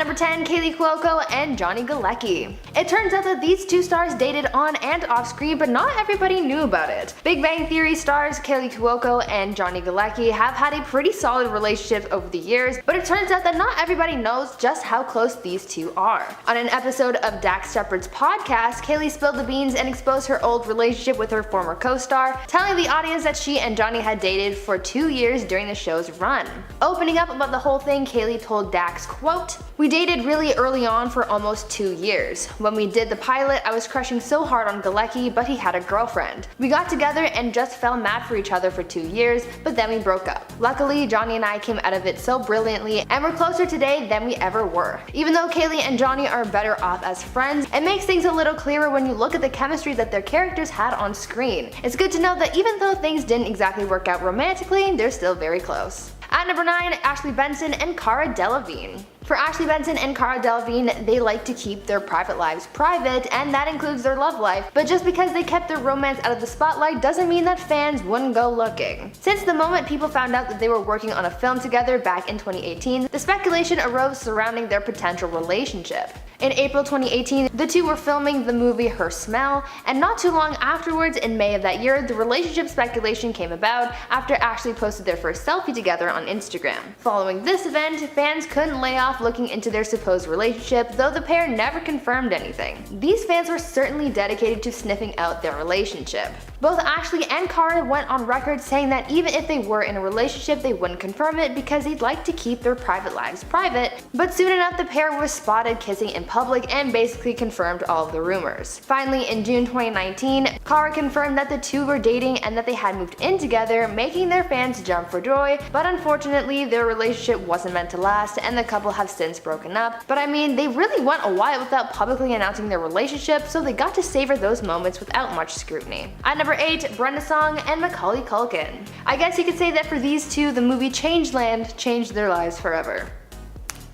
number 10, Kaley Cuoco and Johnny Galecki. It turns out that these two stars dated on and off screen, but not everybody knew about it. Big Bang Theory stars Kaley Cuoco and Johnny Galecki have had a pretty solid relationship over the years, but it turns out that not everybody knows just how close these two are. On an episode of Dax Shepard's podcast, Kaley spilled the beans and exposed her old relationship with her former co-star, telling the audience that she and Johnny had dated for 2 years during the show's run. Opening up about the whole thing, Kaley told Dax, quote, "We dated really early on for almost 2 years. When we did the pilot, I was crushing so hard on Galecki, but he had a girlfriend. We got together and just fell mad for each other for 2 years, but then we broke up. Luckily, Johnny and I came out of it so brilliantly, and we're closer today than we ever were." Even though Kaley and Johnny are better off as friends, it makes things a little clearer when you look at the chemistry that their characters had on screen. It's good to know that even though things didn't exactly work out romantically, they're still very close. At number 9, Ashley Benson and Cara Delevingne. For Ashley Benson and Cara Delevingne, they like to keep their private lives private, and that includes their love life, but just because they kept their romance out of the spotlight doesn't mean that fans wouldn't go looking. Since the moment people found out that they were working on a film together back in 2018, the speculation arose surrounding their potential relationship. In April 2018, the two were filming the movie Her Smell, and not too long afterwards, in May of that year, the relationship speculation came about after Ashley posted their first selfie together on Instagram. Following this event, fans couldn't lay off looking into their supposed relationship, though the pair never confirmed anything. These fans were certainly dedicated to sniffing out their relationship. Both Ashley and Cara went on record saying that even if they were in a relationship, they wouldn't confirm it because they'd like to keep their private lives private, but soon enough the pair was spotted kissing in public and basically confirmed all of the rumors. Finally, in June 2019, Cara confirmed that the two were dating and that they had moved in together, making their fans jump for joy, but unfortunately their relationship wasn't meant to last and the couple have since broken up. But I mean, they really went a while without publicly announcing their relationship, so they got to savor those moments without much scrutiny. At number 8, Brenda and Macaulay Culkin. I guess you could say that for these two, the movie Changeland changed their lives forever.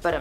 But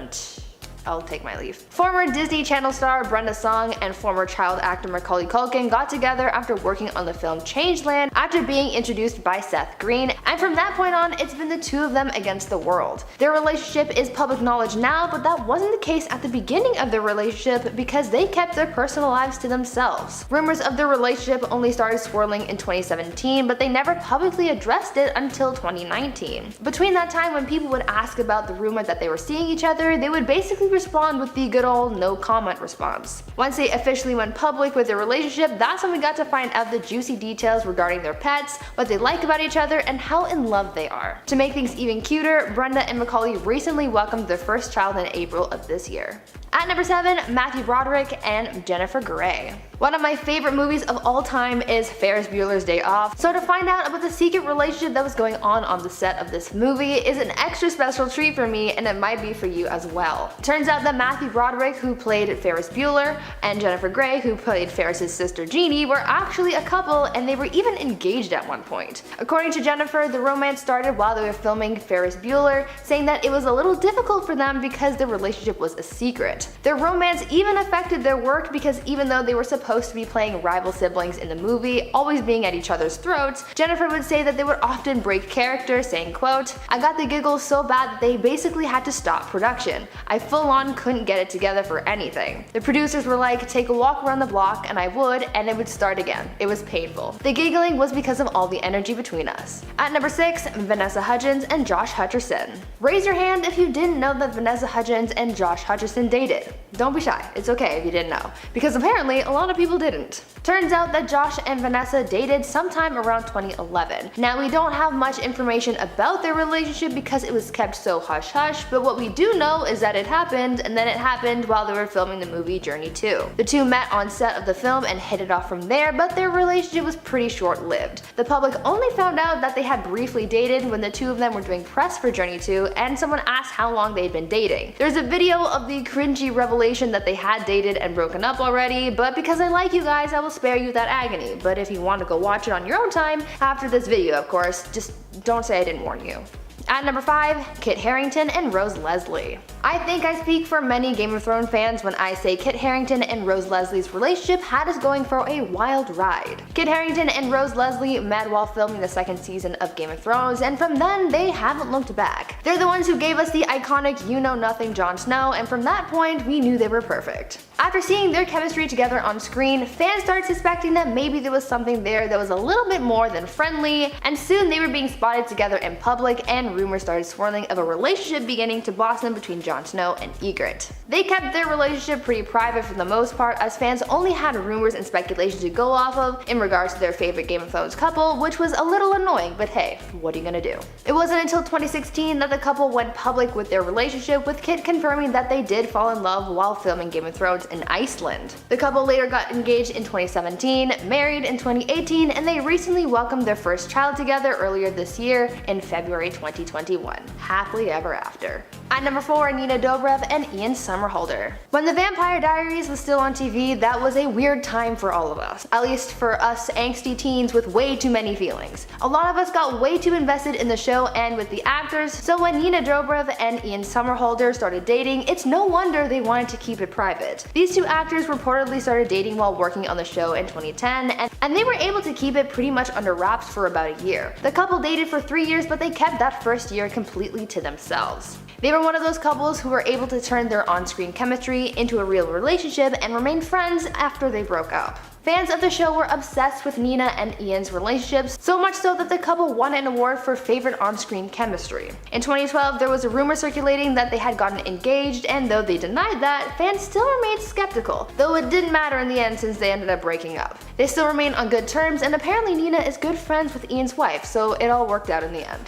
I'll take my leave. Former Disney Channel star Brenda and former child actor Macaulay Culkin got together after working on the film Changeland after being introduced by Seth Green, and from that point on, it's been the two of them against the world. Their relationship is public knowledge now, but that wasn't the case at the beginning of their relationship because they kept their personal lives to themselves. Rumors of their relationship only started swirling in 2017, but they never publicly addressed it until 2019. Between that time, when people would ask about the rumor that they were seeing each other, they would basically respond with the good old no comment response. Once they officially went public with their relationship, that's when we got to find out the juicy details regarding their pets, what they like about each other, and how in love they are. To make things even cuter, Brenda and Macaulay recently welcomed their first child in April of this year. At number 7, Matthew Broderick and Jennifer Grey. One of my favorite movies of all time is Ferris Bueller's Day Off, so to find out about the secret relationship that was going on the set of this movie is an extra special treat for me, and it might be for you as well. Turns out that Matthew Broderick, who played Ferris Bueller, and Jennifer Grey, who played Ferris's sister Jeannie, were actually a couple, and they were even engaged at one point. According to Jennifer, the romance started while they were filming Ferris Bueller, saying that it was a little difficult for them because their relationship was a secret. Their romance even affected their work because even though they were supposed to be playing rival siblings in the movie, always being at each other's throats, Jennifer would say that they would often break character, saying, quote, "I got the giggles so bad that they basically had to stop production. I full on couldn't get it together for anything. The producers were like, take a walk around the block, and I would, and it would start again. It was painful. The giggling was because of all the energy between us." At number 6, Vanessa Hudgens and Josh Hutcherson. Raise your hand if you didn't know that Vanessa Hudgens and Josh Hutcherson dated. Don't be shy, it's okay if you didn't know, because apparently a lot of people didn't. Turns out that Josh and Vanessa dated sometime around 2011. Now, we don't have much information about their relationship because it was kept so hush-hush, but what we do know is that it happened, and then it happened while they were filming the movie Journey 2. The two met on set of the film and hit it off from there, but their relationship was pretty short-lived. The public only found out that they had briefly dated when the two of them were doing press for Journey 2, and someone asked how long they'd been dating. There's a video of the cringy revelation that they had dated and broken up already, but because I like you guys, I will spare you that agony. But if you want to go watch it on your own time, after this video of course, just don't say I didn't warn you. At number 5, Kit Harington and Rose Leslie. I think I speak for many Game of Thrones fans when I say Kit Harington and Rose Leslie's relationship had us going for a wild ride. Kit Harington and Rose Leslie met while filming the second season of Game of Thrones, and from then they haven't looked back. They're the ones who gave us the iconic You Know Nothing Jon Snow, and from that point, we knew they were perfect. After seeing their chemistry together on screen, fans started suspecting that maybe there was something there that was a little bit more than friendly, and soon they were being spotted together in public, and rumors started swirling of a relationship beginning to blossom between Jon Snow and Ygritte. They kept their relationship pretty private for the most part, as fans only had rumors and speculation to go off of in regards to their favorite Game of Thrones couple, which was a little annoying, but hey, what are you gonna do? It wasn't until 2016 that the couple went public with their relationship, with Kit confirming that they did fall in love while filming Game of Thrones in Iceland. The couple later got engaged in 2017, married in 2018, and they recently welcomed their first child together earlier this year in February 2021. Happily ever after. At number 4, Nina Dobrev and Ian Somerhalder. When The Vampire Diaries was still on TV, that was a weird time for all of us. At least for us angsty teens with way too many feelings. A lot of us got way too invested in the show and with the actors, so when Nina Dobrev and Ian Somerhalder started dating, it's no wonder they wanted to keep it private. These two actors reportedly started dating while working on the show in 2010, and they were able to keep it pretty much under wraps for about a year. The couple dated for 3 years, but they kept that first year completely to themselves. They were one of those couples who were able to turn their on-screen chemistry into a real relationship and remain friends after they broke up. Fans of the show were obsessed with Nina and Ian's relationships, so much so that the couple won an award for favorite on-screen chemistry. In 2012, there was a rumor circulating that they had gotten engaged, and though they denied that, fans still remained skeptical, though it didn't matter in the end since they ended up breaking up. They still remain on good terms, and apparently Nina is good friends with Ian's wife, so it all worked out in the end.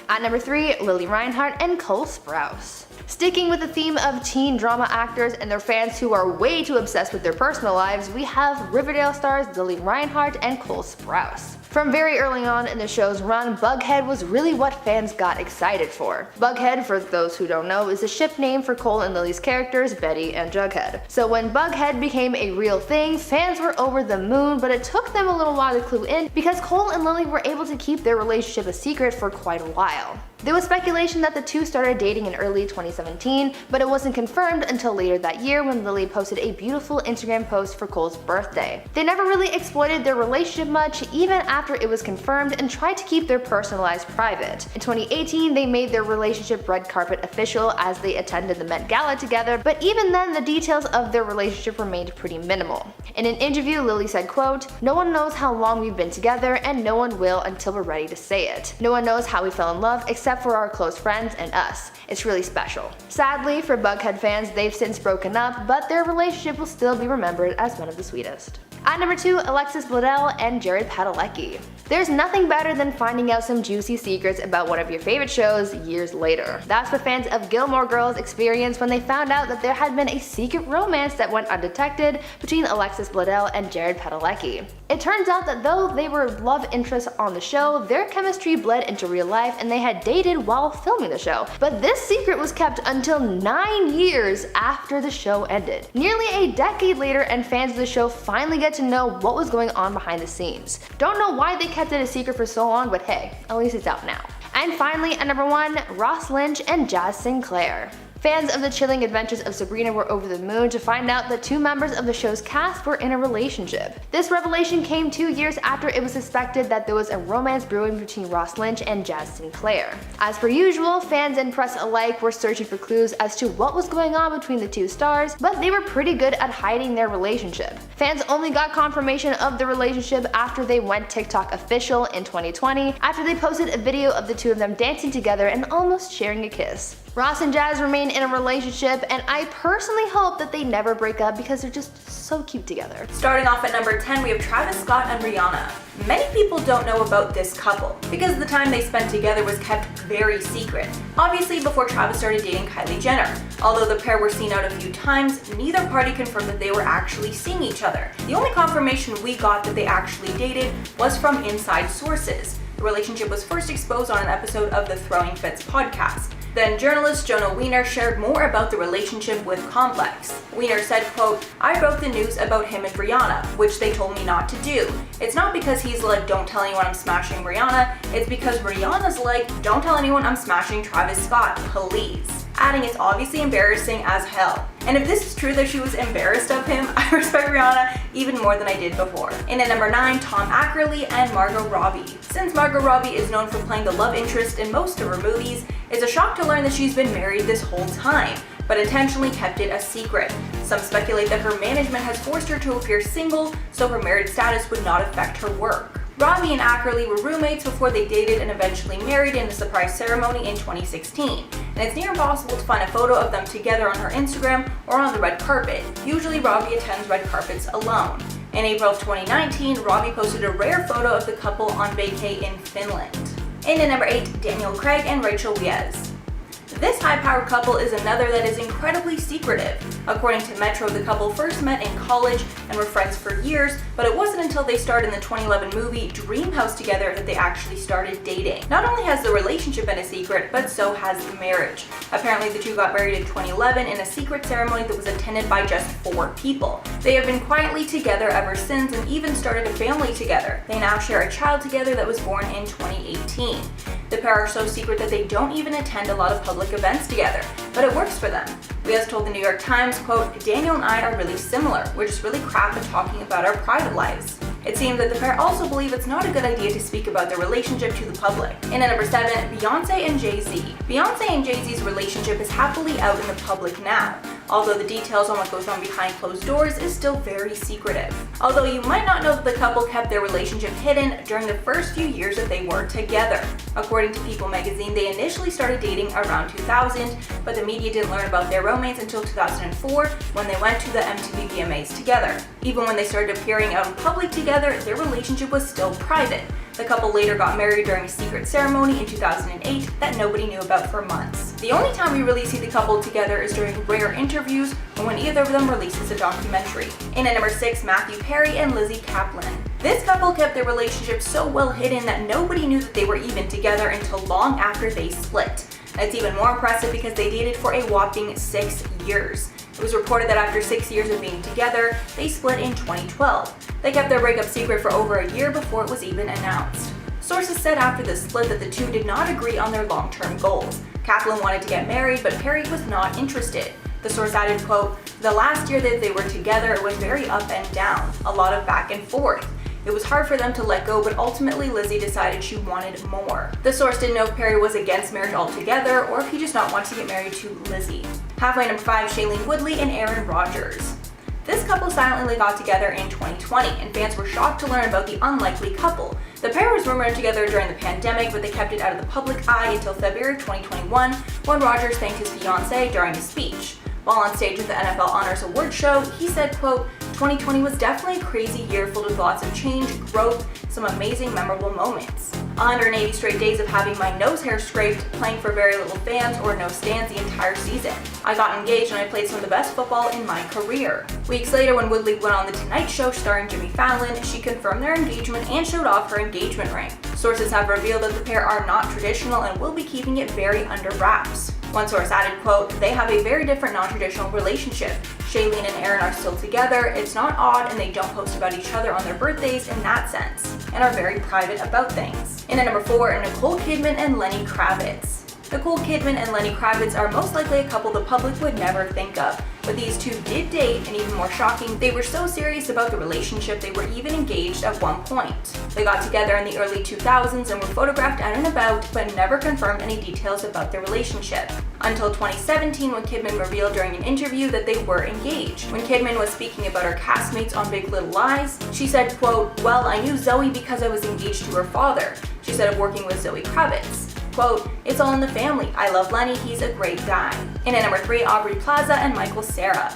At number 3, Lily Reinhardt and Cole Sprouse. Sticking with the theme of teen drama actors and their fans who are way too obsessed with their personal lives, we have Riverdale stars Lily Reinhardt and Cole Sprouse. From very early on in the show's run, Bughead was really what fans got excited for. Bughead, for those who don't know, is a ship name for Cole and Lily's characters, Betty and Jughead. So when Bughead became a real thing, fans were over the moon, but it took them a little while to clue in because Cole and Lily were able to keep their relationship a secret for quite a while. There was speculation that the two started dating in early 2017, but it wasn't confirmed until later that year when Lily posted a beautiful Instagram post for Cole's birthday. They never really exploited their relationship much, even after it was confirmed, and tried to keep their personal lives private. In 2018, they made their relationship red carpet official as they attended the Met Gala together, but even then the details of their relationship remained pretty minimal. In an interview, Lily said, quote, "No one knows how long we've been together, and no one will until we're ready to say it. No one knows how we fell in love except for our close friends and us. It's really special." Sadly, for Bughead fans, they've since broken up, but their relationship will still be remembered as one of the sweetest. At number 2, Alexis Bledel and Jared Padalecki. There's nothing better than finding out some juicy secrets about one of your favorite shows years later. That's what fans of Gilmore Girls experienced when they found out that there had been a secret romance that went undetected between Alexis Bledel and Jared Padalecki. It turns out that though they were love interests on the show, their chemistry bled into real life and they had dated while filming the show. But this secret was kept until 9 years after the show ended. Nearly a decade later, and fans of the show finally get to know what was going on behind the scenes. Don't know why they kept it a secret for so long, but hey, at least it's out now. And finally, at number 1, Ross Lynch and Jazz Sinclair. Fans of the chilling adventures of Sabrina were over the moon to find out that 2 members of the show's cast were in a relationship. This revelation came 2 years after it was suspected that there was a romance brewing between Ross Lynch and Jazz Sinclair. As per usual, fans and press alike were searching for clues as to what was going on between the 2 stars, but they were pretty good at hiding their relationship. Fans only got confirmation of the relationship after they went TikTok official in 2020, after they posted a video of the 2 of them dancing together and almost sharing a kiss. Ross and Jazz remain in a relationship, and I personally hope that they never break up because they're just so cute together. Starting off at number 10, we have Travis Scott and Rihanna. Many people don't know about this couple because the time they spent together was kept very secret. Obviously, before Travis started dating Kylie Jenner. Although the pair were seen out a few times, neither party confirmed that they were actually seeing each other. The only confirmation we got that they actually dated was from inside sources. The relationship was first exposed on an episode of the Throwing Fits podcast. Then journalist Jonah Wiener shared more about the relationship with Complex. Wiener said, quote, "I broke the news about him and Rihanna, which they told me not to do. It's not because he's like, don't tell anyone I'm smashing Rihanna, it's because Rihanna's like, don't tell anyone I'm smashing Travis Scott, please." Adding, "It's obviously embarrassing as hell." And if this is true that she was embarrassed of him, I respect Rihanna even more than I did before. In at number 9, Tom Ackerley and Margot Robbie. Since Margot Robbie is known for playing the love interest in most of her movies, it's a shock to learn that she's been married this whole time, but intentionally kept it a secret. Some speculate that her management has forced her to appear single so her married status would not affect her work. Robbie and Ackerley were roommates before they dated and eventually married in a surprise ceremony in 2016. And it's near impossible to find a photo of them together on her Instagram or on the red carpet. Usually Robbie attends red carpets alone. In April of 2019, Robbie posted a rare photo of the couple on vacay in Finland. In at number 8, Daniel Craig and Rachel Weisz. This high-powered couple is another that is incredibly secretive. According to Metro, the couple first met in college and were friends for years, but it wasn't until they starred in the 2011 movie Dreamhouse together that they actually started dating. Not only has the relationship been a secret, but so has the marriage. Apparently, the two got married in 2011 in a secret ceremony that was attended by just 4 people. They have been quietly together ever since and even started a family together. They now share a child together that was born in 2018. The pair are so secret that they don't even attend a lot of public events together, but it works for them. Weisz told the New York Times, quote, "Daniel and I are really similar. We're just really crap at talking about our private lives." It seems that the pair also believe it's not a good idea to speak about their relationship to the public. In at number 7, Beyonce and Jay-Z. Beyonce and Jay-Z's relationship is happily out in the public now, although the details on what goes on behind closed doors is still very secretive. Although you might not know that the couple kept their relationship hidden during the first few years that they were together. According to People magazine, they initially started dating around 2000, but the media didn't learn about their romance until 2004 when they went to the MTV VMAs together. Even when they started appearing out in public together, their relationship was still private. The couple later got married during a secret ceremony in 2008 that nobody knew about for months. The only time we really see the couple together is during rare interviews or when either of them releases a documentary. In at number 6, Matthew Perry and Lizzie Kaplan. This couple kept their relationship so well hidden that nobody knew that they were even together until long after they split. And it's even more impressive because they dated for a whopping 6 years. It was reported that after 6 years of being together, they split in 2012. They kept their breakup secret for over a year before it was even announced. Sources said after the split that the two did not agree on their long-term goals. Kaplan wanted to get married, but Perry was not interested. The source added, quote, "The last year that they were together, it was very up and down, a lot of back and forth. It was hard for them to let go, but ultimately Lizzie decided she wanted more." The source didn't know if Perry was against marriage altogether or if he just not wanted to get married to Lizzie. Halfway, number 5, Shailene Woodley and Aaron Rodgers. This couple silently got together in 2020, and fans were shocked to learn about the unlikely couple. The pair was rumored together during the pandemic, but they kept it out of the public eye until February 2021 when Rodgers thanked his fiancée during a speech. While on stage at the NFL Honors Award show, he said, quote, "2020 was definitely a crazy year filled with lots of change, growth, some amazing memorable moments. 180 straight days of having my nose hair scraped, playing for very little fans or no stands the entire season. I got engaged and I played some of the best football in my career." Weeks later, when Woodley went on The Tonight Show starring Jimmy Fallon, she confirmed their engagement and showed off her engagement ring. Sources have revealed that the pair are not traditional and will be keeping it very under wraps. One source added, quote, "They have a very different non-traditional relationship. Shailene and Aaron are still together, it's not odd, and they don't post about each other on their birthdays in that sense, and are very private about things." In at number 4, Nicole Kidman and Lenny Kravitz. Nicole Kidman and Lenny Kravitz are most likely a couple the public would never think of, but these two did date, and even more shocking, they were so serious about the relationship they were even engaged at one point. They got together in the early 2000s and were photographed out and about, but never confirmed any details about their relationship. Until 2017, when Kidman revealed during an interview that they were engaged. When Kidman was speaking about her castmates on Big Little Lies, she said, quote, "Well, I knew Zoe because I was engaged to her father." She said of working with Zoe Kravitz. Quote, "It's all in the family. I love Lenny, he's a great guy." In at number 3, Aubrey Plaza and Michael Cera.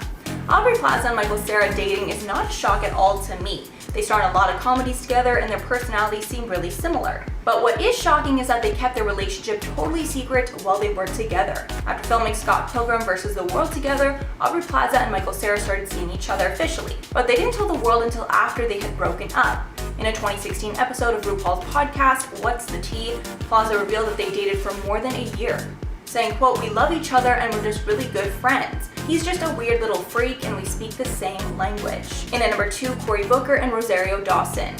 Aubrey Plaza and Michael Cera dating is not a shock at all to me. They starred in a lot of comedies together and their personalities seem really similar. But what is shocking is that they kept their relationship totally secret while they were together. After filming Scott Pilgrim vs. the World together, Aubrey Plaza and Michael Cera started seeing each other officially. But they didn't tell the world until after they had broken up. In a 2016 episode of RuPaul's podcast, What's the Tea?, Plaza revealed that they dated for more than a year, saying, quote, "We love each other and we're just really good friends. He's just a weird little freak and we speak the same language." In at number 2, Cory Booker and Rosario Dawson.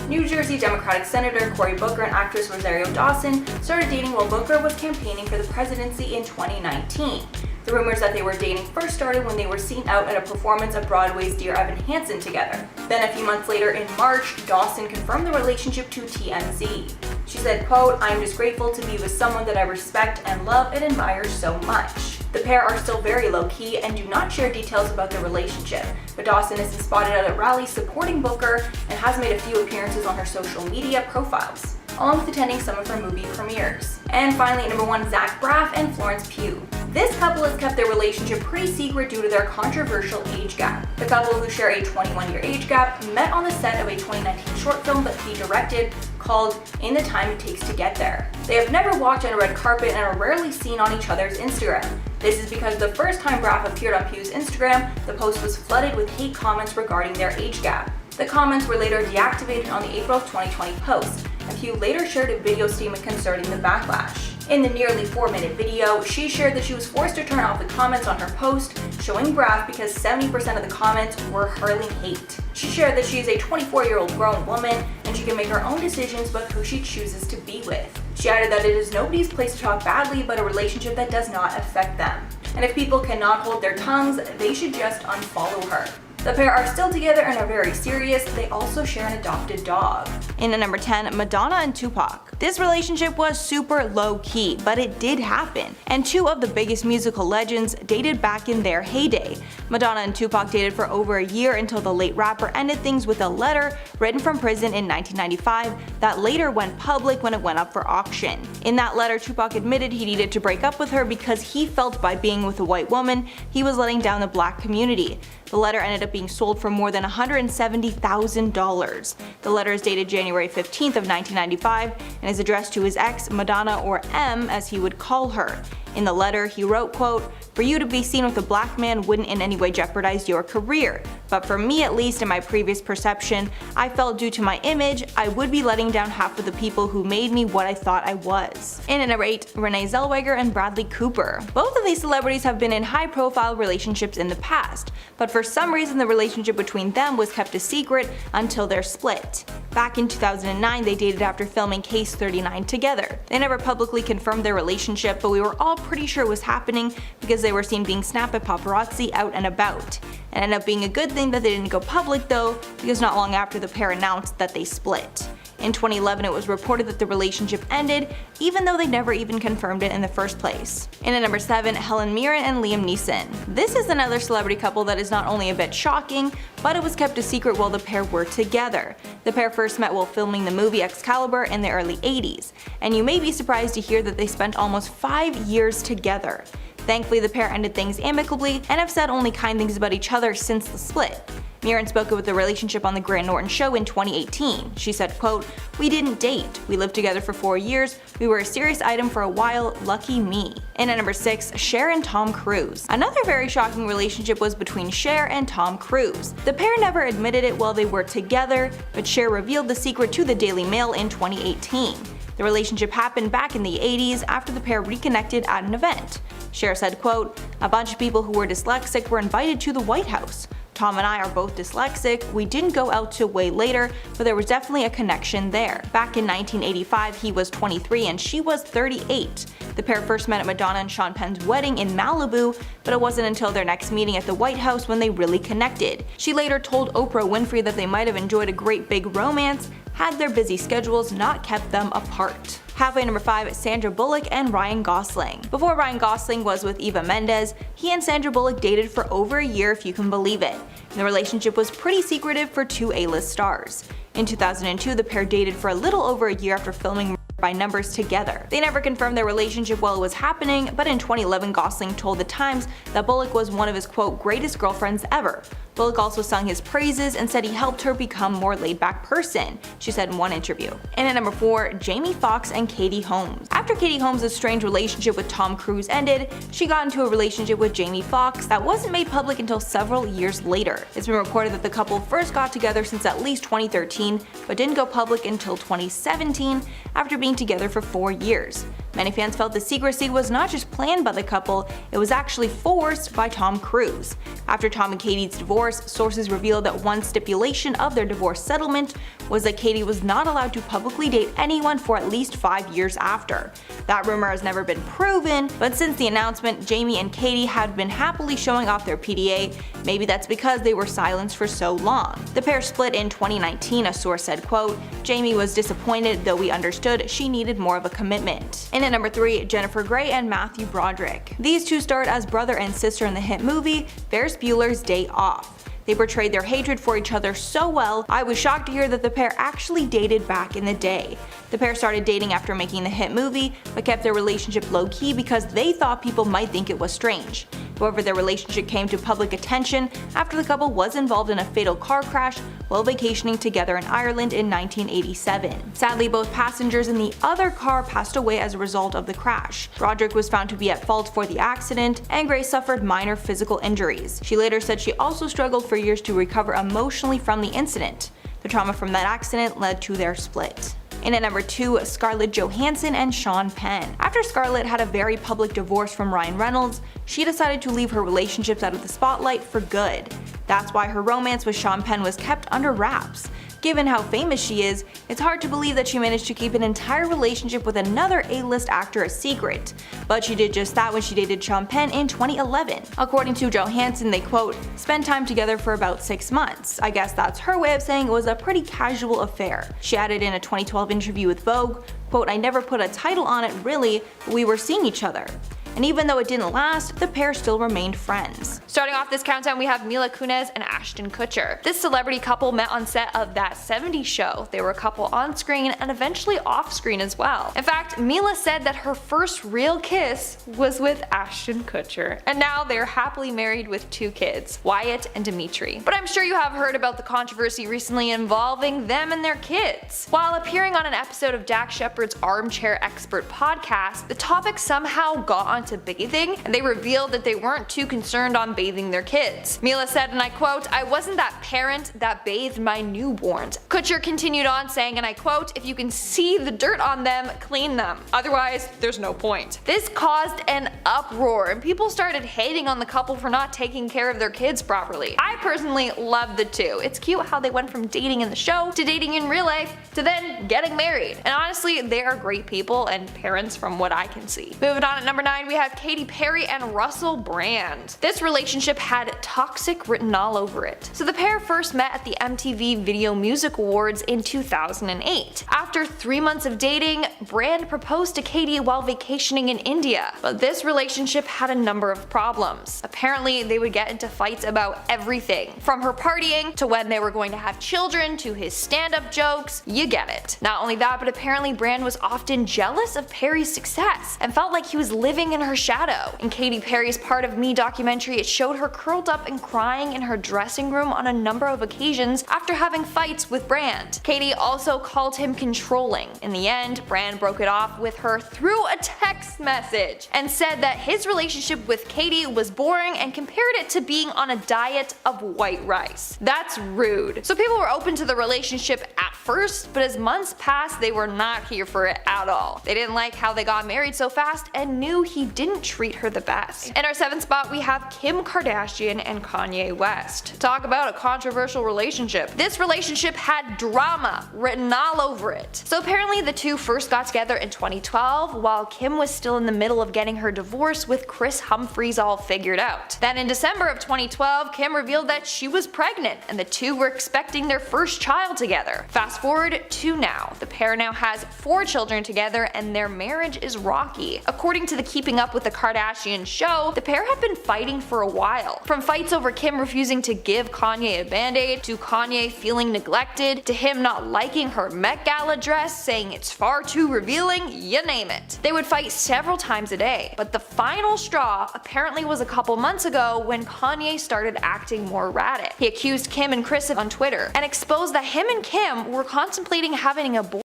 New Jersey Democratic Senator Cory Booker and actress Rosario Dawson started dating while Booker was campaigning for the presidency in 2019. The rumors that they were dating first started when they were seen out at a performance of Broadway's Dear Evan Hansen together. Then a few months later in March, Dawson confirmed the relationship to TMZ. She said, quote, "I am just grateful to be with someone that I respect and love and admire so much." The pair are still very low-key and do not share details about their relationship, but Dawson has been spotted out at rallies supporting Booker and has made a few appearances on her social media profiles, along with attending some of her movie premieres. And finally, at number 1, Zach Braff and Florence Pugh. This couple has kept their relationship pretty secret due to their controversial age gap. The couple, who share a 21-year age gap, met on the set of a 2019 short film that he directed called In the Time It Takes to Get There. They have never walked on a red carpet and are rarely seen on each other's Instagram. This is because the first time Braff appeared on Pugh's Instagram, the post was flooded with hate comments regarding their age gap. The comments were later deactivated on the April 2020 post, and Pugh later shared a video statement concerning the backlash. In the nearly 4-minute video, she shared that she was forced to turn off the comments on her post, showing Braff because 70% of the comments were hurling hate. She shared that she is a 24-year-old grown woman and she can make her own decisions about who she chooses to be with. She added that it is nobody's place to talk badly about a relationship that does not affect them. And if people cannot hold their tongues, they should just unfollow her. The pair are still together and are very serious. They also share an adopted dog. In at number 10, Madonna and Tupac. This relationship was super low-key, but it did happen, and two of the biggest musical legends dated back in their heyday. Madonna and Tupac dated for over a year until the late rapper ended things with a letter written from prison in 1995 that later went public when it went up for auction. In that letter, Tupac admitted he needed to break up with her because he felt by being with a white woman, he was letting down the black community. The letter ended up being sold for more than $170,000. The letter is dated January 15th of 1995 and is addressed to his ex, Madonna, or M as he would call her. In the letter, he wrote, quote, "For you to be seen with a black man wouldn't in any way jeopardize your career. But for me, at least in my previous perception, I felt due to my image, I would be letting down half of the people who made me what I thought I was." In at number 8, Renee Zellweger and Bradley Cooper. Both of these celebrities have been in high-profile relationships in the past, but for some reason the relationship between them was kept a secret until their split. Back in 2009, they dated after filming Case 39 together. They never publicly confirmed their relationship, but we were all pretty sure it was happening because they were seen being snapped by paparazzi out and about. It ended up being a good thing that they didn't go public though, because not long after the pair announced that they split. In 2011, it was reported that the relationship ended, even though they never even confirmed it in the first place. In at number 7, Helen Mirren and Liam Neeson. This is another celebrity couple that is not only a bit shocking, but it was kept a secret while the pair were together. The pair first met while filming the movie Excalibur in the early 80s, and you may be surprised to hear that they spent almost 5 years together. Thankfully, the pair ended things amicably and have said only kind things about each other since the split. Mirren spoke about the relationship on the Grant Norton Show in 2018. She said, quote, "We didn't date. We lived together for 4 years. We were a serious item for a while. Lucky me." In at number 6, Cher and Tom Cruise. Another very shocking relationship was between Cher and Tom Cruise. The pair never admitted it while they were together, but Cher revealed the secret to the Daily Mail in 2018. The relationship happened back in the 80s after the pair reconnected at an event. Cher said, quote, "A bunch of people who were dyslexic were invited to the White House. Tom and I are both dyslexic. We didn't go out till way later, but there was definitely a connection there. Back in 1985, he was 23 and she was 38. The pair first met at Madonna and Sean Penn's wedding in Malibu, but it wasn't until their next meeting at the White House when they really connected. She later told Oprah Winfrey that they might have enjoyed a great big romance had their busy schedules not kept them apart. Halfway number 5, Sandra Bullock and Ryan Gosling. Before Ryan Gosling was with Eva Mendes, he and Sandra Bullock dated for over a year if you can believe it. And the relationship was pretty secretive for two A-list stars. In 2002, the pair dated for a little over a year after filming by Numbers together. They never confirmed their relationship while it was happening, but in 2011 Gosling told The Times that Bullock was one of his quote greatest girlfriends ever. Bullock also sung his praises and said he helped her become a more laid-back person, she said in one interview. And at number 4, Jamie Foxx and Katie Holmes. After Katie Holmes' strained relationship with Tom Cruise ended, she got into a relationship with Jamie Foxx that wasn't made public until several years later. It's been reported that the couple first got together since at least 2013, but didn't go public until 2017 after being together for 4 years. Many fans felt the secrecy was not just planned by the couple, it was actually forced by Tom Cruise. After Tom and Katie's divorce, sources revealed that one stipulation of their divorce settlement was that Katie was not allowed to publicly date anyone for at least 5 years after. That rumor has never been proven, but since the announcement, Jamie and Katie had been happily showing off their PDA. Maybe that's because they were silenced for so long. The pair split in 2019, a source said, quote, "Jamie was disappointed, though we understood she needed more of a commitment." And at number 3, Jennifer Grey and Matthew Broderick. These two starred as brother and sister in the hit movie Ferris Bueller's Day Off. They portrayed their hatred for each other so well, I was shocked to hear that the pair actually dated back in the day. The pair started dating after making the hit movie, but kept their relationship low-key because they thought people might think it was strange. However, their relationship came to public attention after the couple was involved in a fatal car crash while vacationing together in Ireland in 1987. Sadly, both passengers in the other car passed away as a result of the crash. Broderick was found to be at fault for the accident, and Grey suffered minor physical injuries. She later said she also struggled for years to recover emotionally from the incident. The trauma from that accident led to their split. And at number 2, Scarlett Johansson and Sean Penn. After Scarlett had a very public divorce from Ryan Reynolds, she decided to leave her relationships out of the spotlight for good. That's why her romance with Sean Penn was kept under wraps. Given how famous she is, it's hard to believe that she managed to keep an entire relationship with another A-list actor a secret. But she did just that when she dated Sean Penn in 2011. According to Johansson, they quote, "spent time together for about 6 months. I guess that's her way of saying it was a pretty casual affair." She added in a 2012 interview with Vogue, quote, "I never put a title on it really, but we were seeing each other." And even though it didn't last, the pair still remained friends. Starting off this countdown, we have Mila Kunis and Ashton Kutcher. This celebrity couple met on set of That 70s Show. They were a couple on screen and eventually off screen as well. In fact, Mila said that her first real kiss was with Ashton Kutcher. And now they're happily married with 2 kids, Wyatt and Dimitri. But I'm sure you have heard about the controversy recently involving them and their kids. While appearing on an episode of Dax Shepard's Armchair Expert podcast, the topic somehow got onto bathing, and they revealed that they weren't too concerned on bathing their kids. Mila said, and I quote, "I wasn't that parent that bathed my newborns." Kutcher continued on saying, and I quote, "If you can see the dirt on them, clean them. Otherwise, there's no point." This caused an uproar, and people started hating on the couple for not taking care of their kids properly. I personally love the two. It's cute how they went from dating in the show to dating in real life to then getting married. And honestly, they are great people and parents from what I can see. Moving on at number 9, we have Katy Perry and Russell Brand. This relationship had toxic written all over it. So the pair first met at the MTV Video Music Awards in 2008. After 3 months of dating, Brand proposed to Katy while vacationing in India. But this relationship had a number of problems. Apparently, they would get into fights about everything. From her partying, to when they were going to have children, to his stand-up jokes, you get it. Not only that, but apparently Brand was often jealous of Perry's success and felt like he was living in her shadow. In Katy Perry's Part of Me documentary, it showed her curled up and crying in her dressing room on a number of occasions after having fights with Brand. Katy also called him controlling. In the end, Brand broke it off with her through a text message and said that his relationship with Katy was boring and compared it to being on a diet of white rice. That's rude. So people were open to the relationship at first, but as months passed, they were not here for it at all. They didn't like how they got married so fast and knew he didn't treat her the best. In our 7th spot, we have Kim Kardashian and Kanye West. Talk about a controversial relationship. This relationship had drama written all over it. So apparently the two first got together in 2012 while Kim was still in the middle of getting her divorce with Chris Humphries all figured out. Then in December of 2012, Kim revealed that she was pregnant and the two were expecting their first child together. Fast forward to now. The pair now has 4 children together and their marriage is rocky. According to the Keeping Up with the Kardashian show, the pair have been fighting for a while. From fights over Kim refusing to give Kanye a band-aid, to Kanye feeling neglected, to him not liking her Met Gala dress, saying it's far too revealing, you name it. They would fight several times a day, but the final straw apparently was a couple months ago when Kanye started acting more erratic. He accused Kim and Chris on Twitter and exposed that him and Kim were contemplating having an abortion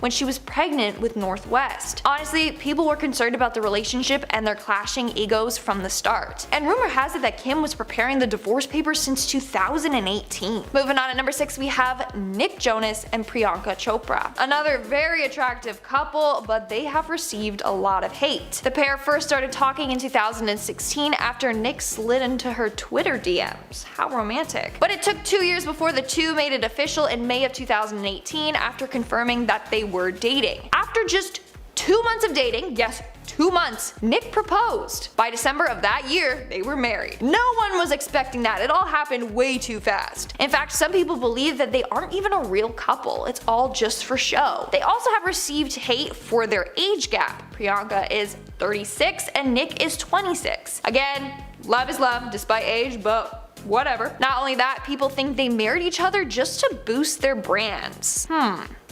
when she was pregnant with Northwest. Honestly, people were concerned about the relationship and their clashing egos from the start. And rumor has it that Kim was preparing the divorce papers since 2018. Moving on, at number 6 we have Nick Jonas and Priyanka Chopra. Another very attractive couple, but they have received a lot of hate. The pair first started talking in 2016 after Nick slid into her Twitter DMs. How romantic. But it took 2 years before the two made it official in May of 2018 after confirming that they were dating. After just 2 months of dating, yes, 2 months, Nick proposed. By December of that year, they were married. No one was expecting that. It all happened way too fast. In fact, some people believe that they aren't even a real couple. It's all just for show. They also have received hate for their age gap. Priyanka is 36 and Nick is 26. Again, love is love despite age, but whatever. Not only that, people think they married each other just to boost their brands.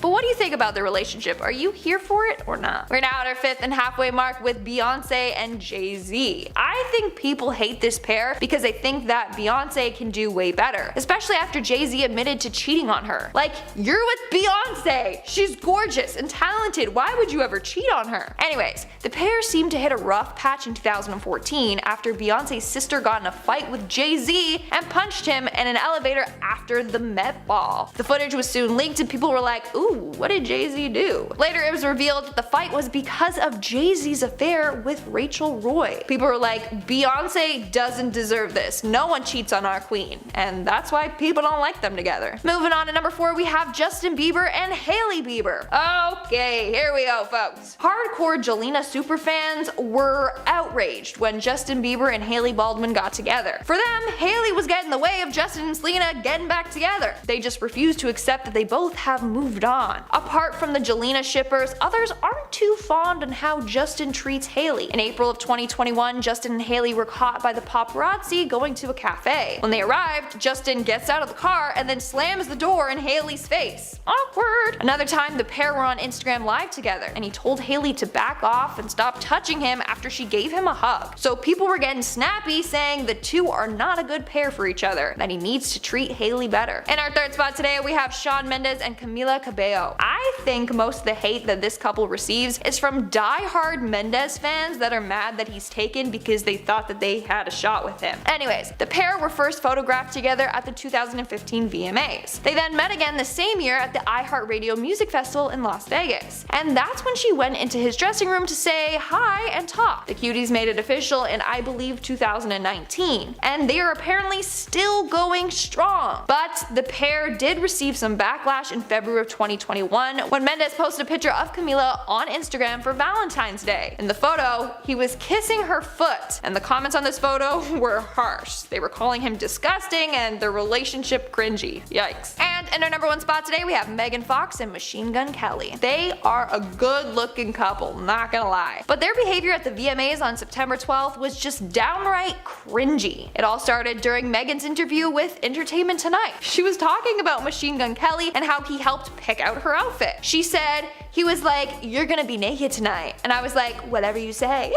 But what do you think about the relationship? Are you here for it or not? We're now at our 5th and halfway mark with Beyonce and Jay-Z. I think people hate this pair because they think that Beyonce can do way better, especially after Jay-Z admitted to cheating on her. Like, you're with Beyonce! She's gorgeous and talented, why would you ever cheat on her? Anyways, the pair seemed to hit a rough patch in 2014 after Beyonce's sister got in a fight with Jay-Z and punched him in an elevator after the Met Ball. The footage was soon leaked and people were like, ooh, what did Jay-Z do? Later it was revealed that the fight was because of Jay-Z's affair with Rachel Roy. People were like, Beyonce doesn't deserve this. No one cheats on our queen. And that's why people don't like them together. Moving on to number 4, we have Justin Bieber and Hailey Bieber. Okay, here we go, folks. Hardcore Jelena superfans were outraged when Justin Bieber and Hailey Baldwin got together. For them, Hailey was getting in the way of Justin and Selena getting back together. They just refused to accept that they both have moved on. Apart from the Jelena shippers, others aren't too fond on how Justin treats Hailey. In April of 2021, Justin and Hailey were caught by the paparazzi going to a cafe. When they arrived, Justin gets out of the car and then slams the door in Hailey's face. Awkward. Another time, the pair were on Instagram Live together, and he told Hailey to back off and stop touching him after she gave him a hug. So people were getting snappy saying the two are not a good pair for each other, that he needs to treat Hailey better. In our 3rd spot today, we have Shawn Mendes and Camila Cabello. I think most of the hate that this couple receives is from die-hard Mendes fans that are mad that he's taken because they thought that they had a shot with him. Anyways, the pair were first photographed together at the 2015 VMAs. They then met again the same year at the iHeartRadio Music Festival in Las Vegas. And that's when she went into his dressing room to say hi and talk. The cuties made it official in, I believe, 2019. And they are apparently still going strong. But the pair did receive some backlash in February of 2021 when Mendes posted a picture of Camila on Instagram for Valentine's Day. In the photo, he was kissing her foot, and the comments on this photo were harsh. They were calling him disgusting and their relationship cringy. Yikes. And in our number 1 spot today, we have Megan Fox and Machine Gun Kelly. They are a good looking couple, not gonna lie. But their behavior at the VMAs on September 12th was just downright cringy. It all started during Megan's interview with Entertainment Tonight. She was talking about Machine Gun Kelly and how he helped pick out her outfit. She said, he was like, you're gonna be naked tonight. And I was like, whatever you say.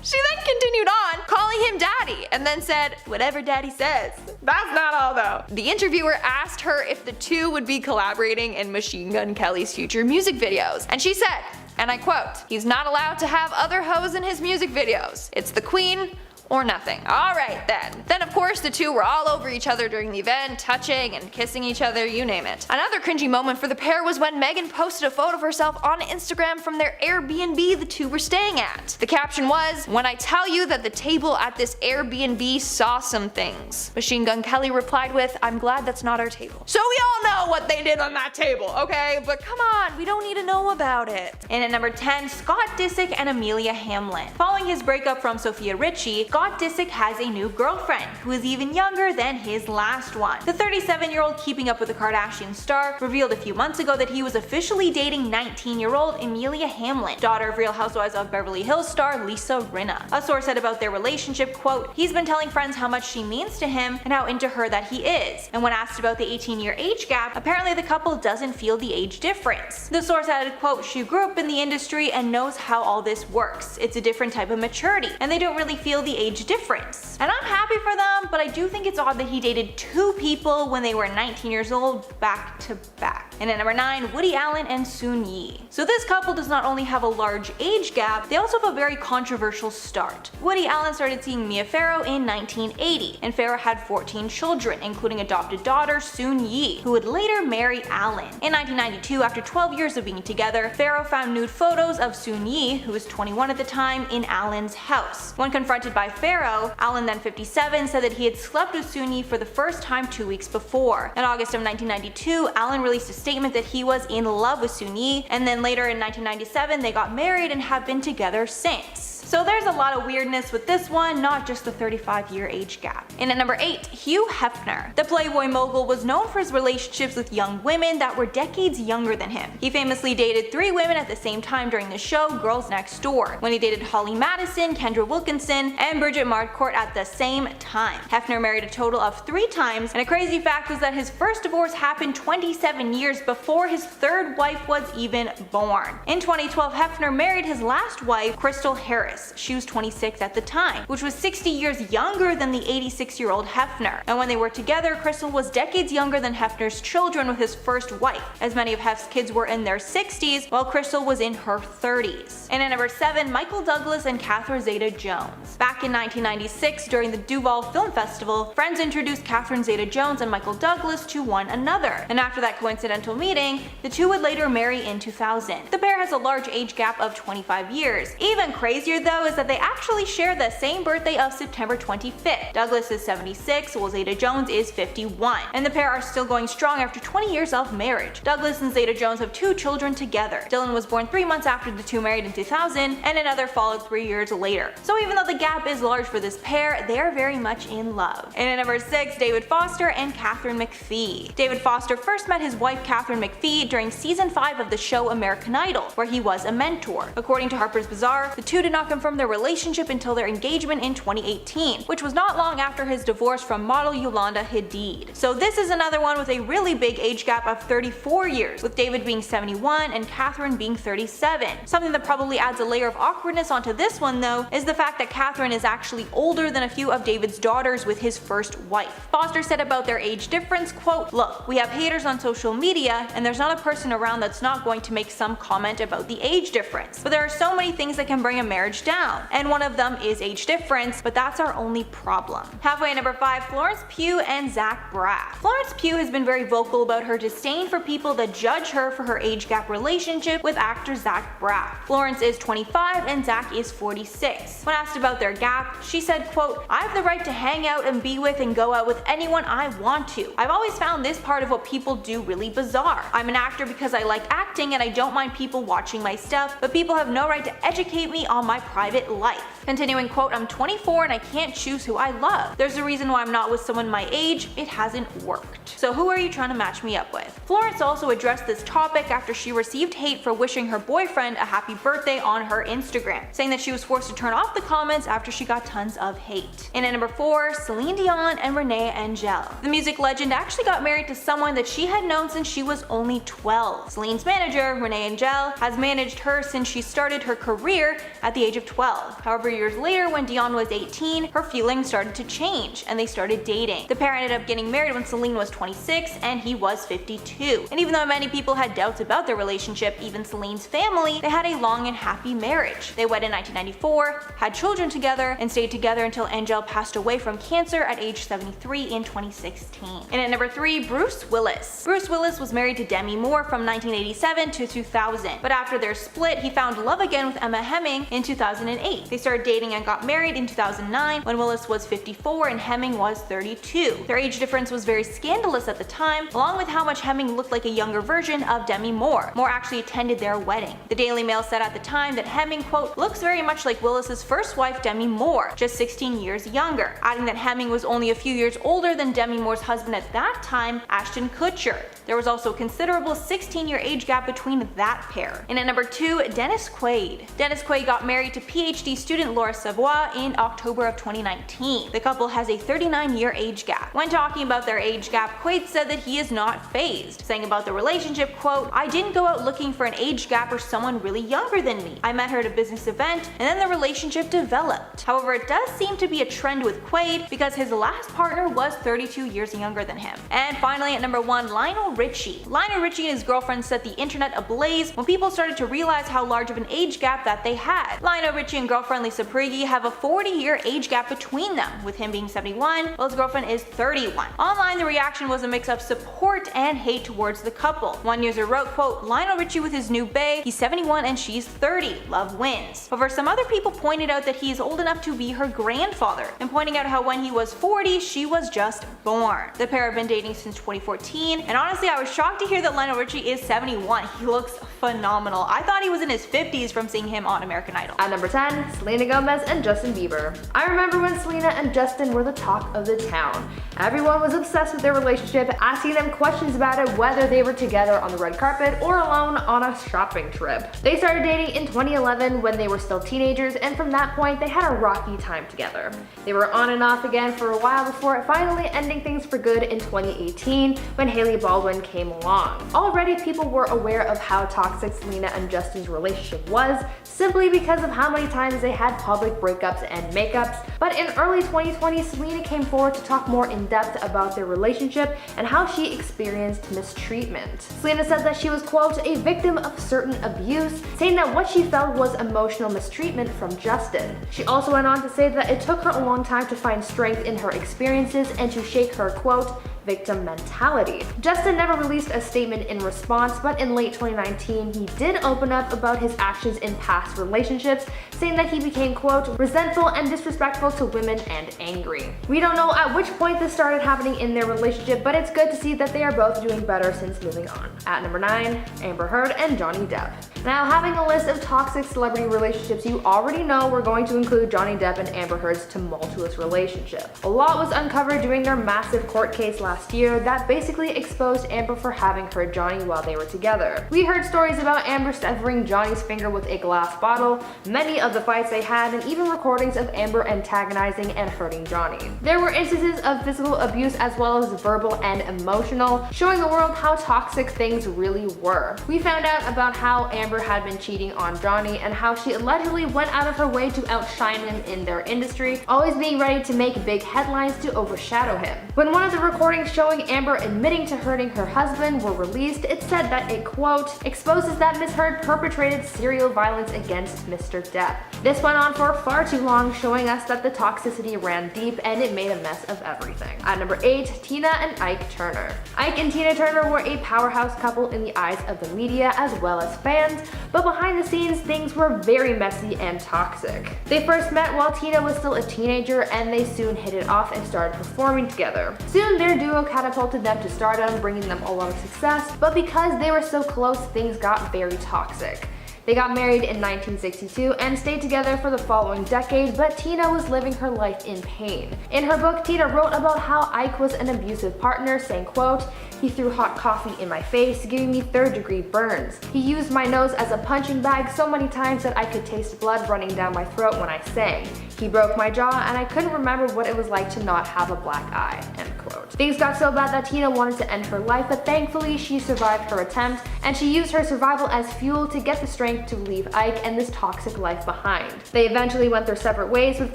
She then continued on, calling him daddy, and then said, whatever daddy says. That's not all though. The interviewer asked her if the two would be collaborating in Machine Gun Kelly's future music videos. And she said, and I quote, he's not allowed to have other hoes in his music videos. It's the queen or nothing. Alright then. Then of course the two were all over each other during the event, touching and kissing each other, you name it. Another cringy moment for the pair was when Megan posted a photo of herself on Instagram from their Airbnb the two were staying at. The caption was, when I tell you that the table at this Airbnb saw some things. Machine Gun Kelly replied with, I'm glad that's not our table. So we all know what they did on that table, okay? But come on, we don't need to know about it. And at number 10, Scott Disick and Amelia Hamlin. Following his breakup from Sophia Richie, Scott Disick has a new girlfriend, who is even younger than his last one. The 37-year-old Keeping Up with the Kardashians star revealed a few months ago that he was officially dating 19-year-old Amelia Hamlin, daughter of Real Housewives of Beverly Hills star Lisa Rinna. A source said about their relationship, quote, he's been telling friends how much she means to him and how into her that he is. And when asked about the 18-year age gap, apparently the couple doesn't feel the age difference. The source added, quote, she grew up in the industry and knows how all this works. It's a different type of maturity, and they don't really feel the age difference. And I'm happy for them, but I do think it's odd that he dated two people when they were 19 years old back to back. And at number 9, Woody Allen and Soon-Yi. So this couple does not only have a large age gap, they also have a very controversial start. Woody Allen started seeing Mia Farrow in 1980, and Farrow had 14 children, including adopted daughter Soon-Yi, who would later marry Allen. In 1992, after 12 years of being together, Farrow found nude photos of Soon-Yi, who was 21 at the time, in Allen's house. When confronted by Farrow, Allen, then 57, said that he had slept with Soon-Yi for the first time 2 weeks before. In August of 1992, Allen released a statement that he was in love with Soon-Yi, and then later in 1997 they got married and have been together since. So there's a lot of weirdness with this one, not just the 35-year age gap. And at number 8, Hugh Hefner. The Playboy mogul was known for his relationships with young women that were decades younger than him. He famously dated 3 women at the same time during the show Girls Next Door, when he dated Holly Madison, Kendra Wilkinson, and Bridget Marquardt at the same time. Hefner married a total of 3 times, and a crazy fact was that his first divorce happened 27 years before his 3rd wife was even born. In 2012, Hefner married his last wife, Crystal Harris. She was 26 at the time, which was 60 years younger than the 86-year-old Hefner. And when they were together, Crystal was decades younger than Hefner's children with his first wife, as many of Hef's kids were in their 60s, while Crystal was in her 30s. And at number 7, Michael Douglas and Catherine Zeta-Jones. Back in 1996, during the Duval Film Festival, friends introduced Catherine Zeta-Jones and Michael Douglas to one another. And after that coincidental meeting, the two would later marry in 2000. The pair has a large age gap of 25 years. Even crazier though is that they actually share the same birthday of September 25th. Douglas is 76, while Zeta-Jones is 51. And the pair are still going strong after 20 years of marriage. Douglas and Zeta-Jones have 2 children together. Dylan was born 3 months after the two married in 2000, and another followed 3 years later. So even though the gap is large for this pair, they are very much in love. And at number 6, David Foster and Katharine McPhee. David Foster first met his wife Katharine McPhee during season 5 of the show American Idol, where he was a mentor. According to Harper's Bazaar, the two did not confirm their relationship until their engagement in 2018, which was not long after his divorce from model Yolanda Hadid. So this is another one with a really big age gap of 34 years, with David being 71 and Katharine being 37. Something that probably adds a layer of awkwardness onto this one though is the fact that Katharine is actually older than a few of David's daughters with his first wife. Foster said about their age difference, quote, "Look, we have haters on social media and there's not a person around that's not going to make some comment about the age difference. But there are so many things that can bring a marriage down, and one of them is age difference, but that's our only problem." Halfway at number 5, Florence Pugh and Zach Braff. Florence Pugh has been very vocal about her disdain for people that judge her for her age gap relationship with actor Zach Braff. Florence is 25 and Zach is 46. When asked about their gap, she said, quote, "I have the right to hang out and be with and go out with anyone I want to. I've always found this part of what people do really bizarre. I'm an actor because I like acting and I don't mind people watching my stuff, but people have no right to educate me on my private life." Continuing, quote, "I'm 24 and I can't choose who I love. There's a reason why I'm not with someone my age. It hasn't worked. So who are you trying to match me up with?" Florence also addressed this topic after she received hate for wishing her boyfriend a happy birthday on her Instagram, saying that she was forced to turn off the comments after she got tons of hate. And at number 4, Celine Dion and Renee Angel. The music legend actually got married to someone that she had known since she was only 12. Celine's manager, Renee Angel, has managed her since she started her career at the age of 12. However, years later, when Dion was 18, her feelings started to change and they started dating. The pair ended up getting married when Celine was 26 and he was 52. And even though many people had doubts about their relationship, even Celine's family, they had a long and happy marriage. They wed in 1994, had children together, and stayed together until Angel passed away from cancer at age 73 in 2016. And at number 3, Bruce Willis. Bruce Willis was married to Demi Moore from 1987 to 2000, but after their split, he found love again with Emma Hemming in 2008. They started dating and got married in 2009 when Willis was 54 and Hemming was 32. Their age difference was very scandalous at the time, along with how much Hemming looked like a younger version of Demi Moore. Moore actually attended their wedding. The Daily Mail said at the time that Hemming, quote, "looks very much like Willis's first wife Demi Moore, just 16 years younger," adding that Hemming was only a few years older than Demi Moore's husband at that time, Ashton Kutcher. There was also a considerable 16-year age gap between that pair. And at number 2, Dennis Quaid. Dennis Quaid got married to to PhD student Laura Savoie in October of 2019. The couple has a 39-year age gap. When talking about their age gap, Quaid said that he is not phased, saying about the relationship, quote, "I didn't go out looking for an age gap or someone really younger than me. I met her at a business event, and then the relationship developed." However, it does seem to be a trend with Quaid because his last partner was 32 years younger than him. And finally, at number 1, Lionel Richie. Lionel Richie and his girlfriend set the internet ablaze when people started to realize how large of an age gap that they had. Lionel Richie and girlfriend Lisa Prigi have a 40-year age gap between them, with him being 71 while his girlfriend is 31. Online, the reaction was a mix of support and hate towards the couple. One user wrote, quote, "Lionel Richie with his new bae, he's 71 and she's 30, love wins." However, some other people pointed out that he is old enough to be her grandfather, and pointing out how when he was 40, she was just born. The pair have been dating since 2014, and honestly, I was shocked to hear that Lionel Richie is 71. He looks phenomenal. I thought he was in his 50s from seeing him on American Idol. At number 10, Selena Gomez and Justin Bieber. I remember when Selena and Justin were the talk of the town. Everyone was obsessed with their relationship, asking them questions about it, whether they were together on the red carpet or alone on a shopping trip. They started dating in 2011 when they were still teenagers, and from that point they had a rocky time together. They were on and off again for a while before finally ending things for good in 2018 when Hailey Baldwin came along. Already people were aware of how toxic Selena and Justin's relationship was, simply because of how many times they had public breakups and makeups, but in early 2020 Selena came forward to talk more in depth about their relationship and how she experienced mistreatment. Selena said that she was, quote, "a victim of certain abuse," saying that what she felt was emotional mistreatment from Justin. She also went on to say that it took her a long time to find strength in her experiences and to shake her, quote, victim mentality. Justin never released a statement in response, but in late 2019, he did open up about his actions in past relationships, saying that he became, quote, "resentful and disrespectful to women and angry." We don't know at which point this started happening in their relationship, but it's good to see that they are both doing better since moving on. At number 9, Amber Heard and Johnny Depp. Now, having a list of toxic celebrity relationships, you already know we're going to include Johnny Depp and Amber Heard's tumultuous relationship. A lot was uncovered during their massive court case last year that basically exposed Amber for having hurt Johnny while they were together. We heard stories about Amber severing Johnny's finger with a glass bottle, many of the fights they had, and even recordings of Amber antagonizing and hurting Johnny. There were instances of physical abuse as well as verbal and emotional, showing the world how toxic things really were. We found out about how Amber had been cheating on Johnny and how she allegedly went out of her way to outshine him in their industry, always being ready to make big headlines to overshadow him. When one of the recordings showing Amber admitting to hurting her husband were released, it said that it, quote, "exposes that Ms. Heard perpetrated serial violence against Mr. Depp." This went on for far too long, showing us that the toxicity ran deep and it made a mess of everything. At number 8, Tina and Ike Turner. Ike and Tina Turner were a powerhouse couple in the eyes of the media as well as fans, but behind the scenes things were very messy and toxic. They first met while Tina was still a teenager, and they soon hit it off and started performing together. Soon their duo catapulted them to stardom, bringing them a lot of success, but because they were so close, things got very toxic. They got married in 1962 and stayed together for the following decade, but Tina was living her life in pain. In her book, Tina wrote about how Ike was an abusive partner, saying, quote, "He threw hot coffee in my face, giving me third-degree burns. He used my nose as a punching bag so many times that I could taste blood running down my throat when I sang. He broke my jaw and I couldn't remember what it was like to not have a black eye," end quote. Things got so bad that Tina wanted to end her life, but thankfully she survived her attempt, and she used her survival as fuel to get the strength to leave Ike and this toxic life behind. They eventually went their separate ways, with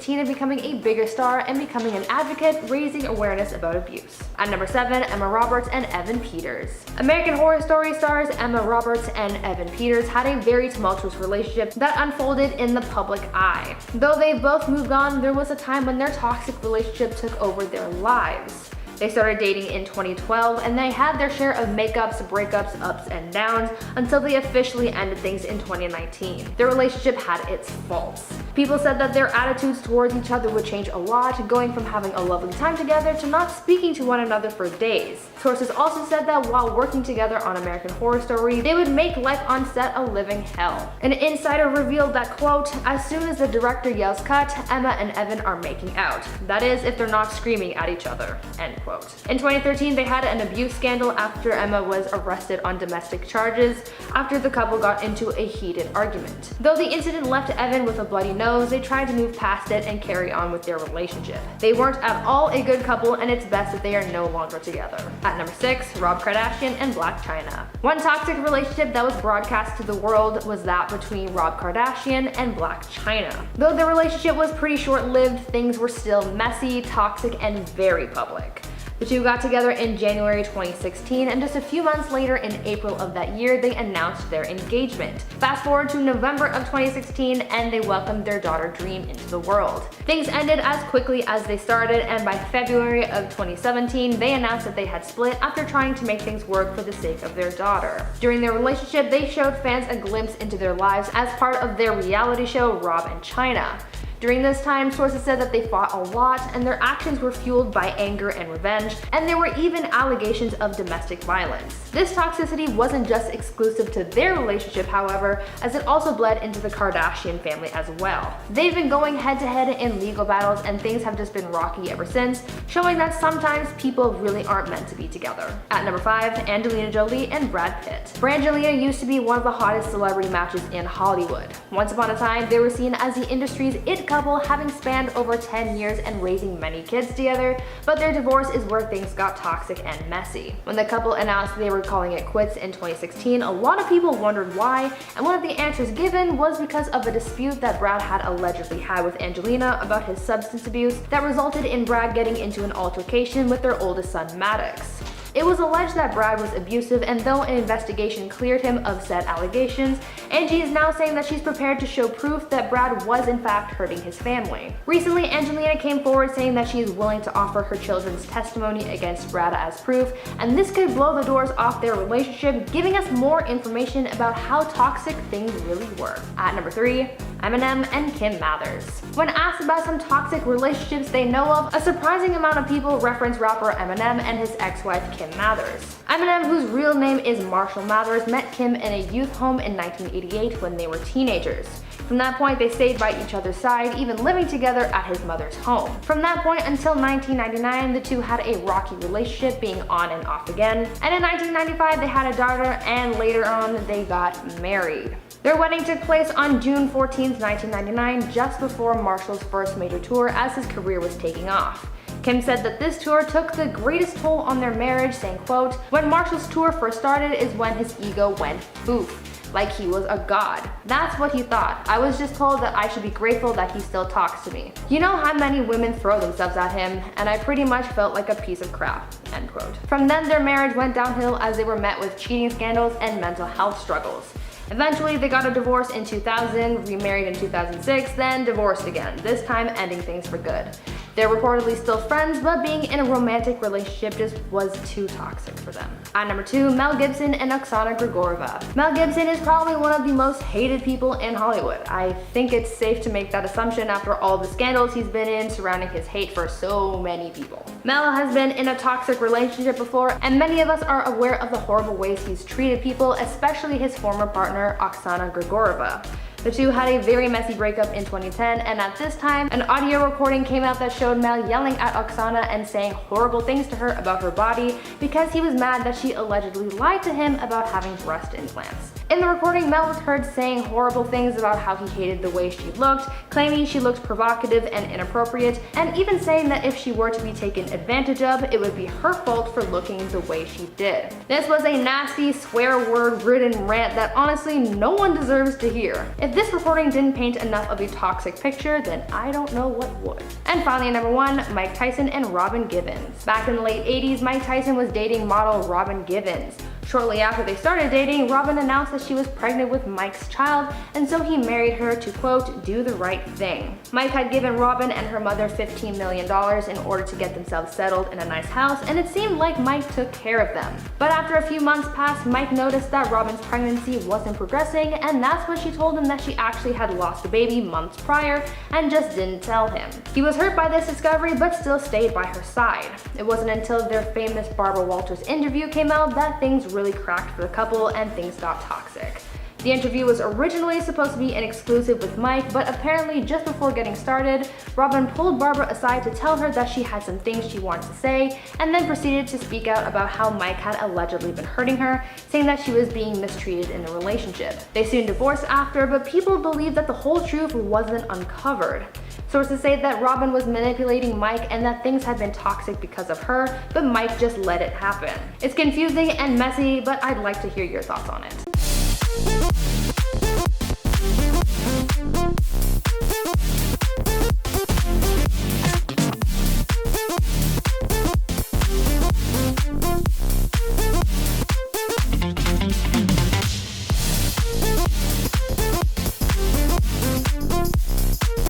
Tina becoming a bigger star and becoming an advocate, raising awareness about abuse. At number 7, Emma Roberts and Evan Peters. American Horror Story stars Emma Roberts and Evan Peters had a very tumultuous relationship that unfolded in the public eye. Though they both moved on, there was a time when their toxic relationship took over their lives. They started dating in 2012, and they had their share of makeups, breakups, ups and downs until they officially ended things in 2019. Their relationship had its faults. People said that their attitudes towards each other would change a lot, going from having a lovely time together to not speaking to one another for days. Sources also said that while working together on American Horror Story, they would make life on set a living hell. An insider revealed that, quote, as soon as the director yells cut, Emma and Evan are making out. That is, if they're not screaming at each other, end quote. In 2013, they had an abuse scandal after Emma was arrested on domestic charges after the couple got into a heated argument. Though the incident left Evan with a bloody nose, they tried to move past it and carry on with their relationship. They weren't at all a good couple, and it's best that they are no longer together. At number 6, Rob Kardashian and Blac Chyna. One toxic relationship that was broadcast to the world was that between Rob Kardashian and Blac Chyna. Though the relationship was pretty short-lived, things were still messy, toxic, and very public. The two got together in January 2016, and just a few months later, in April of that year, they announced their engagement. Fast forward to November of 2016, and they welcomed their daughter Dream into the world. Things ended as quickly as they started, and by February of 2017, they announced that they had split after trying to make things work for the sake of their daughter. During their relationship, they showed fans a glimpse into their lives as part of their reality show, Rob and Chyna. During this time, sources said that they fought a lot, and their actions were fueled by anger and revenge, and there were even allegations of domestic violence. This toxicity wasn't just exclusive to their relationship, however, as it also bled into the Kardashian family as well. They've been going head-to-head in legal battles, and things have just been rocky ever since, showing that sometimes people really aren't meant to be together. At number 5, Angelina Jolie and Brad Pitt. Brangelina used to be one of the hottest celebrity matches in Hollywood. Once upon a time, they were seen as the industry's it couple, having spanned over 10 years and raising many kids together, but their divorce is where things got toxic and messy. When the couple announced they were calling it quits in 2016, a lot of people wondered why, and one of the answers given was because of a dispute that Brad had allegedly had with Angelina about his substance abuse that resulted in Brad getting into an altercation with their oldest son, Maddox. It was alleged that Brad was abusive, and though an investigation cleared him of said allegations, Angie is now saying that she's prepared to show proof that Brad was in fact hurting his family. Recently, Angelina came forward saying that she is willing to offer her children's testimony against Brad as proof, and this could blow the doors off their relationship, giving us more information about how toxic things really were. At number 3, Eminem and Kim Mathers. When asked about some toxic relationships they know of, a surprising amount of people reference rapper Eminem and his ex-wife Kim Mathers. Eminem, whose real name is Marshall Mathers, met Kim in a youth home in 1988 when they were teenagers. From that point, they stayed by each other's side, even living together at his mother's home. From that point until 1999, the two had a rocky relationship, being on and off again. And in 1995, they had a daughter, and later on, they got married. Their wedding took place on June 14, 1999, just before Marshall's first major tour as his career was taking off. Kim said that this tour took the greatest toll on their marriage, saying, quote, when Marshall's tour first started is when his ego went poof, like he was a god. That's what he thought. I was just told that I should be grateful that he still talks to me. You know how many women throw themselves at him, and I pretty much felt like a piece of crap, end quote. From then, their marriage went downhill as they were met with cheating scandals and mental health struggles. Eventually, they got a divorce in 2000, remarried in 2006, then divorced again, this time ending things for good. They're reportedly still friends, but being in a romantic relationship just was too toxic for them. At number 2, Mel Gibson and Oksana Grigorieva. Mel Gibson is probably one of the most hated people in Hollywood. I think it's safe to make that assumption after all the scandals he's been in surrounding his hate for so many people. Mel has been in a toxic relationship before, and many of us are aware of the horrible ways he's treated people, especially his former partner, Oksana Grigorieva. The two had a very messy breakup in 2010, and at this time, an audio recording came out that showed Mel yelling at Oksana and saying horrible things to her about her body because he was mad that she allegedly lied to him about having breast implants. In the recording, Mel was heard saying horrible things about how he hated the way she looked, claiming she looked provocative and inappropriate, and even saying that if she were to be taken advantage of, it would be her fault for looking the way she did. This was a nasty, swear word-ridden rant that honestly no one deserves to hear. If this recording didn't paint enough of a toxic picture, then I don't know what would. And finally, at number 1, Mike Tyson and Robin Givens. Back in the late 80s, Mike Tyson was dating model Robin Givens. Shortly after they started dating, Robin announced that she was pregnant with Mike's child, and so he married her to, quote, do the right thing. Mike had given Robin and her mother $15 million in order to get themselves settled in a nice house, and it seemed like Mike took care of them. But after a few months passed, Mike noticed that Robin's pregnancy wasn't progressing, and that's when she told him that she actually had lost a baby months prior and just didn't tell him. He was hurt by this discovery but still stayed by her side. It wasn't until their famous Barbara Walters interview came out that things really cracked for the couple and things got toxic. The interview was originally supposed to be an exclusive with Mike, but apparently just before getting started, Robin pulled Barbara aside to tell her that she had some things she wanted to say, and then proceeded to speak out about how Mike had allegedly been hurting her, saying that she was being mistreated in the relationship. They soon divorced after, but people believe that the whole truth wasn't uncovered. Sources say that Robin was manipulating Mike and that things had been toxic because of her, but Mike just let it happen. It's confusing and messy, but I'd like to hear your thoughts on it.